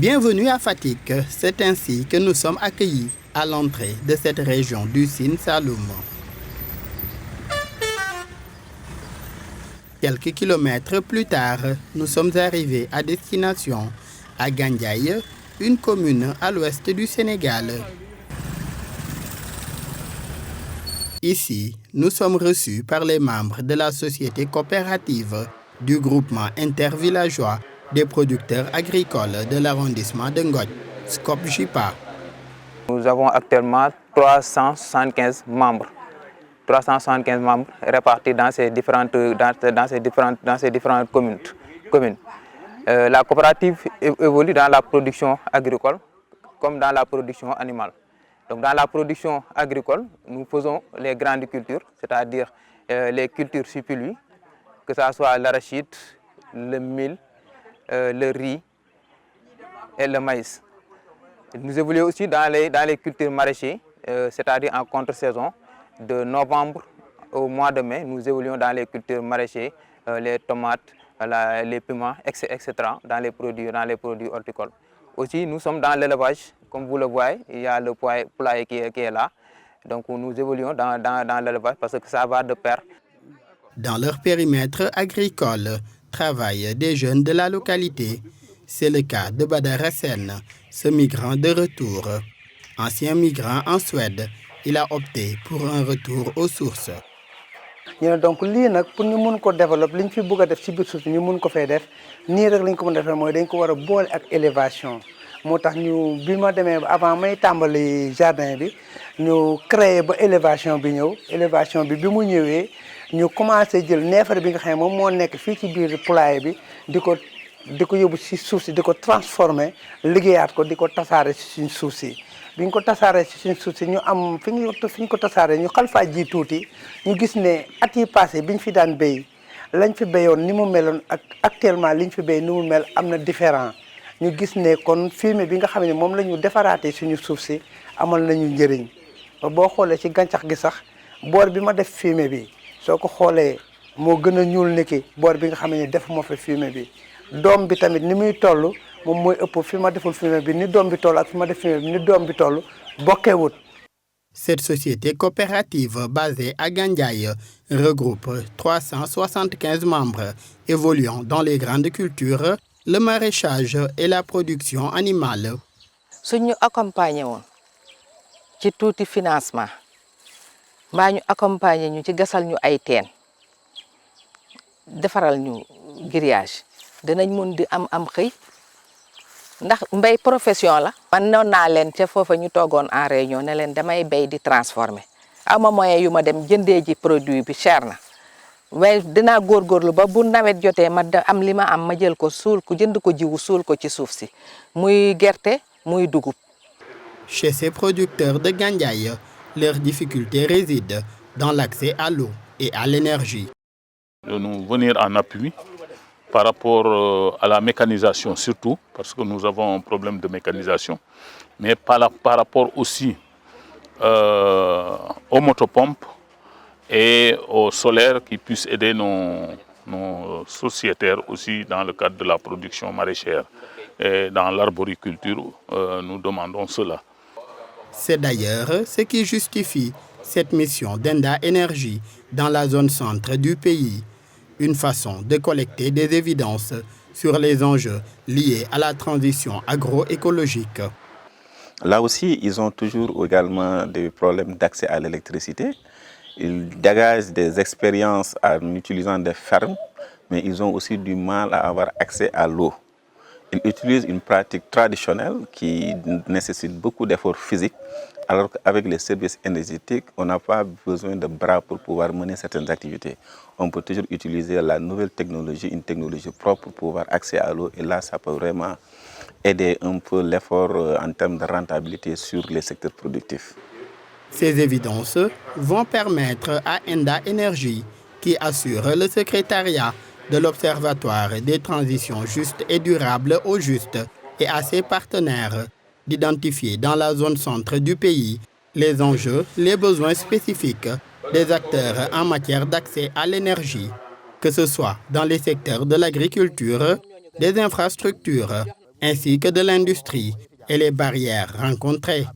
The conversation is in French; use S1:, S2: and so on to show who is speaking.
S1: Bienvenue à Fatick, c'est ainsi que nous sommes accueillis à l'entrée de cette région du Sine Saloum. Quelques kilomètres plus tard, nous sommes arrivés à destination à Gandiaye, une commune à l'ouest du Sénégal. Ici, nous sommes reçus par les membres de la société coopérative du groupement intervillageois des producteurs agricoles de l'arrondissement de Ngothie, SCOP-JIPA.
S2: Nous avons actuellement 375 membres. 375 membres répartis dans ces différentes communes. La coopérative évolue dans la production agricole comme dans la production animale. Donc dans la production agricole, nous faisons les grandes cultures, c'est-à-dire les cultures superflues, que ce soit l'arachide, le mil, le riz et le maïs. Nous évoluons aussi dans les cultures maraîchères, c'est-à-dire en contre-saison. De novembre au mois de mai, nous évoluons dans les cultures maraîchères, les tomates, les piments, etc., dans les produits horticoles. Aussi, nous sommes dans l'élevage, comme vous le voyez, il y a le poulailler qui est là. Donc nous évoluons dans l'élevage parce que ça va de pair.
S1: Dans leur périmètre agricole, travaillent des jeunes de la localité. C'est le cas de Badara Sène, ce migrant de retour. Ancien migrant en Suède, il a opté pour un retour aux sources.
S3: Donc lii nag pour ñu mun ko développer li ñu fi bëgg a def ci biir suuf ñu mun ko fay def nii rek lañ ko mën a defee mooy dañ ko war a boole ak élévation moo tax ñu bi ma demee avant may tàmbali jardin bi ñu créé ba élévation bi ñëw élévation bi mu ñëwee ñu commencé jël neefere bi nga xam ne moom moo nekk fii ci biir poulailler bi di ko yóbbu ci suuf si di ko transformer liggéeyaat ko di ko tasaare ci suñ suuf si. bi ñu ko tasaaree ci suñ suuf si ñu am fi ñu ko tasaaree ñu xalfaa ji tuuti ñu gis ne at yi passé bi ñu fi daan béy lañ fi béyoon ni mu meloon ak actuellement liñ fi béy ni mu mel am na différent ñu gis ne kon fumier bi nga xam ne moom la ñu defaraatee suñu suuf si amal nañu njëriñ ba boo xoolee ci gàncax gi sax boor bi ma def fumier bi soo ko xoolee moo gën a ñuul niki boor bi nga xam ne def moo fa fumier bi doom bi tamit ni muy toll moom mooy ëpp fi ma deful fumier bi ni doom bi toll ak fi ma def fumier bi ni doom bi toll bokkewut.
S1: Cette société coopérative basée à Gandiaye regroupe 375 membres évoluant dans les grandes cultures, le maraîchage et la production animale.
S4: suñu accompagner woon ci tuuti financement mbaa ñu accompagner ñu ci gasal ñu ay teen defaral ñu grillage dinañ mun di am xëy ndax mbay profession la. man noon naa leen ca foofa ñu toogoon en réunion ne leen damay bay di transformer ama moyen yu ma dem jëndee ji produit bi cher na waaye dinaa góorgóorlu ba bu nawet jotee ma am li ma am ma jël ko suul ko jënd ko jiwu suul ko ci suuf si muy gerte muy dugub.
S1: Chez ces producteurs de Gandiaye, leur difficulté réside dans l'accès à l'eau et à l'énergie.
S5: De nous venir en appui par rapport à la mécanisation surtout, parce que nous avons un problème de mécanisation, mais par rapport aussi aux motopompes et au solaire qui puissent aider nos sociétaires aussi dans le cadre de la production maraîchère. Et dans l'arboriculture, nous demandons cela.
S1: C'est d'ailleurs ce qui justifie cette mission d'Enda Énergie dans la zone centre du pays. Une façon de collecter des évidences sur les enjeux liés à la transition agroécologique.
S6: Là aussi, ils ont toujours également des problèmes d'accès à l'électricité. Ils dégagent des expériences en utilisant des fermes, mais ils ont aussi du mal à avoir accès à l'eau. Ils utilisent une pratique traditionnelle qui nécessite beaucoup d'efforts physiques, alors qu'avec les services énergétiques, on n'a pas besoin de bras pour pouvoir mener certaines activités. On peut toujours utiliser la nouvelle technologie, une technologie propre pour pouvoir accès à l'eau. Et là, ça peut vraiment aider un peu l'effort en termes de rentabilité sur les secteurs productifs.
S1: Ces évidences vont permettre à Enda Énergie, qui assure le secrétariat de l'Observatoire des transitions justes et durables au juste, et à ses partenaires d'identifier dans la zone centre du pays les enjeux, les besoins spécifiques des acteurs en matière d'accès à l'énergie, que ce soit dans les secteurs de l'agriculture, des infrastructures ainsi que de l'industrie et les barrières rencontrées.